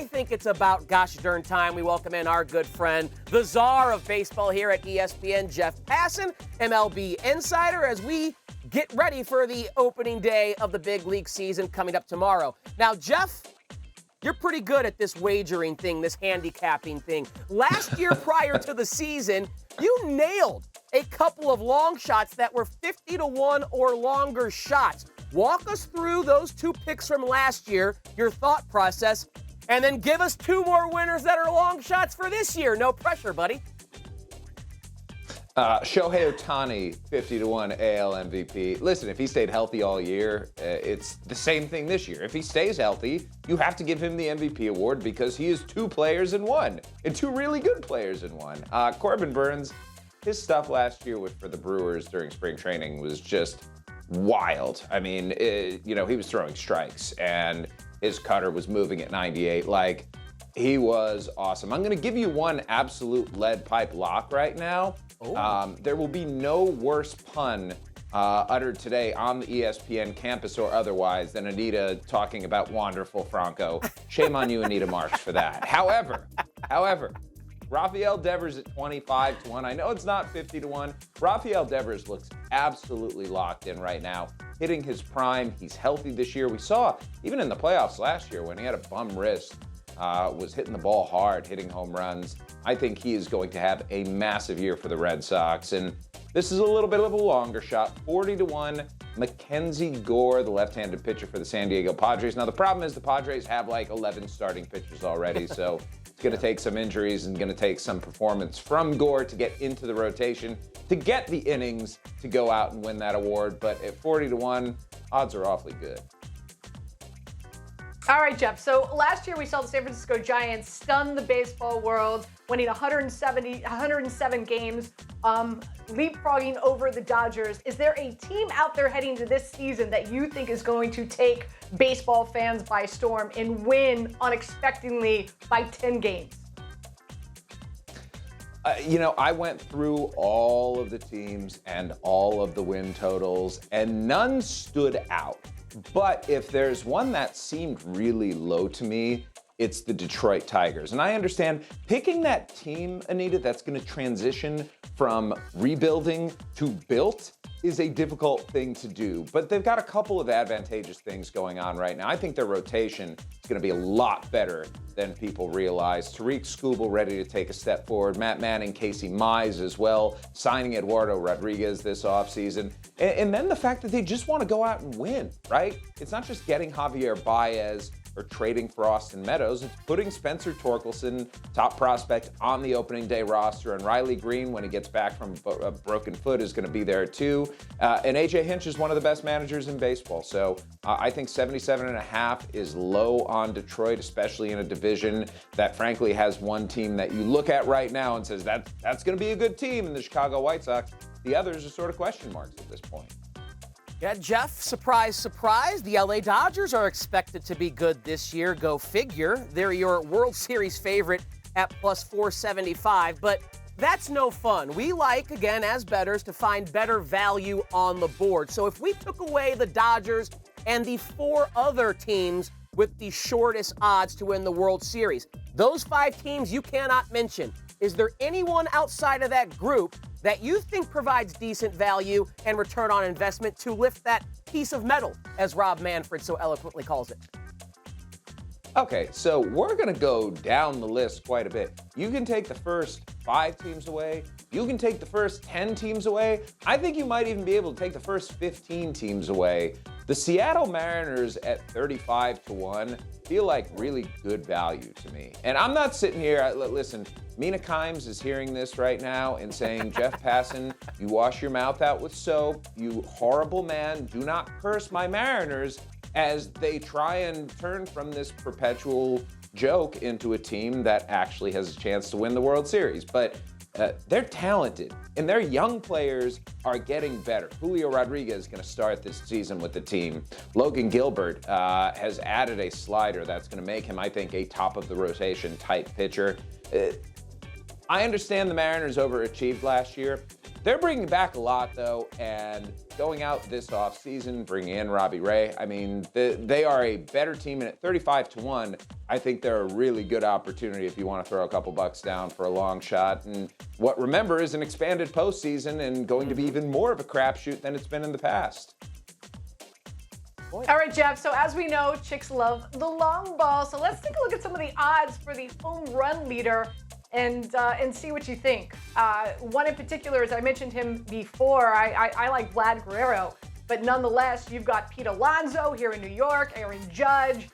I think it's about gosh darn time we welcome in our good friend, the czar of baseball here at ESPN, Jeff Passan, MLB insider, as we get ready for the opening day of the big league season coming up tomorrow. Now, Jeff, you're pretty good at this wagering thing, this handicapping thing. Last year prior to the season, you nailed a couple of long shots that were 50-1 or longer shots. Walk us through those two picks from last year, your thought process, and then give us two more winners that are long shots for this year. No pressure, buddy. Shohei Ohtani, 50-1 AL MVP. Listen, if he stayed healthy all year, it's the same thing this year. If he stays healthy, you have to give him the MVP award because he is two players in one, and two really good players in one. Corbin Burns, his stuff last year for the Brewers during spring training was just wild. I mean, he was throwing strikes, and his cutter was moving at 98. He was awesome. I'm going to give you one absolute lead pipe lock right now. There will be no worse pun uttered today on the ESPN campus or otherwise than Anita talking about wonderful Franco. Shame on you, Anita Marks, for that. However, Rafael Devers at 25-1. I know it's not 50-1. Rafael Devers looks absolutely locked in right now, hitting his prime. He's healthy this year. We saw even in the playoffs last year when he had a bum wrist, was hitting the ball hard, hitting home runs. I think he is going to have a massive year for the Red Sox. And this is a little bit of a longer shot. 40-1, Mackenzie Gore, the left-handed pitcher for the San Diego Padres. Now, the problem is the Padres have 11 starting pitchers already, so it's going to take some injuries and going to take some performance from Gore to get into the rotation, to get the innings to go out and win that award. But at 40-1, odds are awfully good. All right, Jeff. So last year we saw the San Francisco Giants stun the baseball world, winning 107 games, leapfrogging over the Dodgers. Is there a team out there heading to this season that you think is going to take baseball fans by storm and win unexpectedly by 10 games? I went through all of the teams and all of the win totals, and none stood out. But if there's one that seemed really low to me, it's the Detroit Tigers. And I understand picking that team, Anita, that's going to transition from rebuilding to built is a difficult thing to do. But they've got a couple of advantageous things going on right now. I think their rotation is going to be a lot better than people realize. Tariq Skubal ready to take a step forward. Matt Manning, Casey Mize as well, signing Eduardo Rodriguez this offseason. And then the fact that they just want to go out and win, right? It's not just getting Javier Baez or trading for Austin Meadows. It's putting Spencer Torkelson, top prospect, on the opening day roster. And Riley Green, when he gets back from a broken foot, is going to be there too. And A.J. Hinch is one of the best managers in baseball. So I think 77.5 is low on Detroit, especially in a division that frankly has one team that you look at right now and says that's going to be a good team in the Chicago White Sox. The others are sort of question marks at this point. Yeah, Jeff, surprise, surprise. The LA Dodgers are expected to be good this year. Go figure. They're your World Series favorite at plus 475, but that's no fun. We like, again, as bettors, to find better value on the board. So if we took away the Dodgers and the four other teams with the shortest odds to win the World Series, those five teams you cannot mention, is there anyone outside of that group that you think provides decent value and return on investment to lift that piece of metal, as Rob Manfred so eloquently calls it? Okay, so we're going to go down the list quite a bit. You can take the first 5 teams away. You can take the first 10 teams away. I think you might even be able to take the first 15 teams away. The Seattle Mariners at 35-1 feel like really good value to me. And I'm not sitting here, listen, Mina Kimes is hearing this right now and saying, Jeff Passan, you wash your mouth out with soap. You horrible man, do not curse my Mariners, as they try and turn from this perpetual joke into a team that actually has a chance to win the World Series. But they're talented, and their young players are getting better. Julio Rodriguez is going to start this season with the team. Logan Gilbert has added a slider that's going to make him, I think, a top-of-the-rotation type pitcher. I understand the Mariners overachieved last year, They're bringing back a lot, though, and going out this offseason, bringing in Robbie Ray. I mean, they are a better team, and at 35-1, I think they're a really good opportunity if you want to throw a couple bucks down for a long shot. And what, remember, is an expanded postseason and going to be even more of a crapshoot than it's been in the past. All right, Jeff. So as we know, chicks love the long ball. So let's take a look at some of the odds for the home run leader and see what you think. One in particular, as I mentioned him before, I like Vlad Guerrero. But nonetheless, you've got Pete Alonso here in New York, Aaron Judge.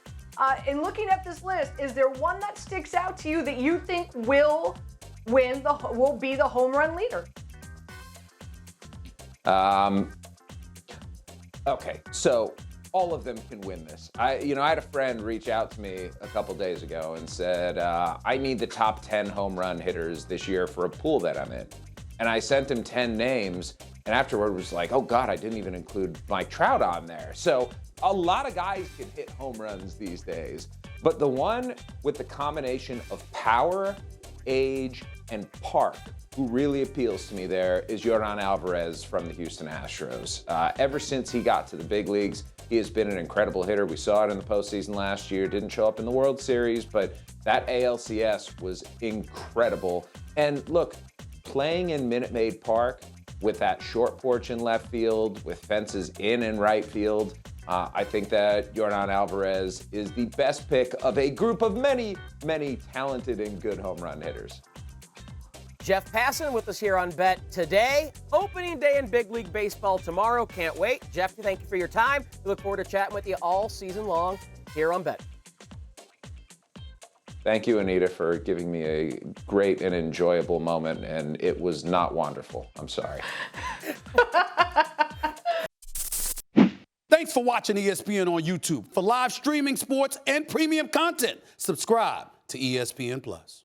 In looking at this list, is there one that sticks out to you that you think will be the home run leader? Okay, so all of them can win this. I had a friend reach out to me a couple days ago and said, I need the top 10 home run hitters this year for a pool that I'm in. And I sent him 10 names, and afterward was like, oh God, I didn't even include Mike Trout on there. So a lot of guys can hit home runs these days, but the one with the combination of power, age, and park who really appeals to me there is Yordan Alvarez from the Houston Astros. Ever since he got to the big leagues, he has been an incredible hitter. We saw it in the postseason last year. Didn't show up in the World Series, but that ALCS was incredible. And look, playing in Minute Maid Park with that short porch in left field, with fences in and right field, I think that Yordan Alvarez is the best pick of a group of many, many talented and good home run hitters. Jeff Passan with us here on Bet today. Opening day in Big League Baseball tomorrow. Can't wait. Jeff, thank you for your time. We look forward to chatting with you all season long here on Bet. Thank you, Anita, for giving me a great and enjoyable moment, and it was not wonderful. I'm sorry. Thanks for watching ESPN on YouTube. For live streaming, sports, and premium content, subscribe to ESPN+.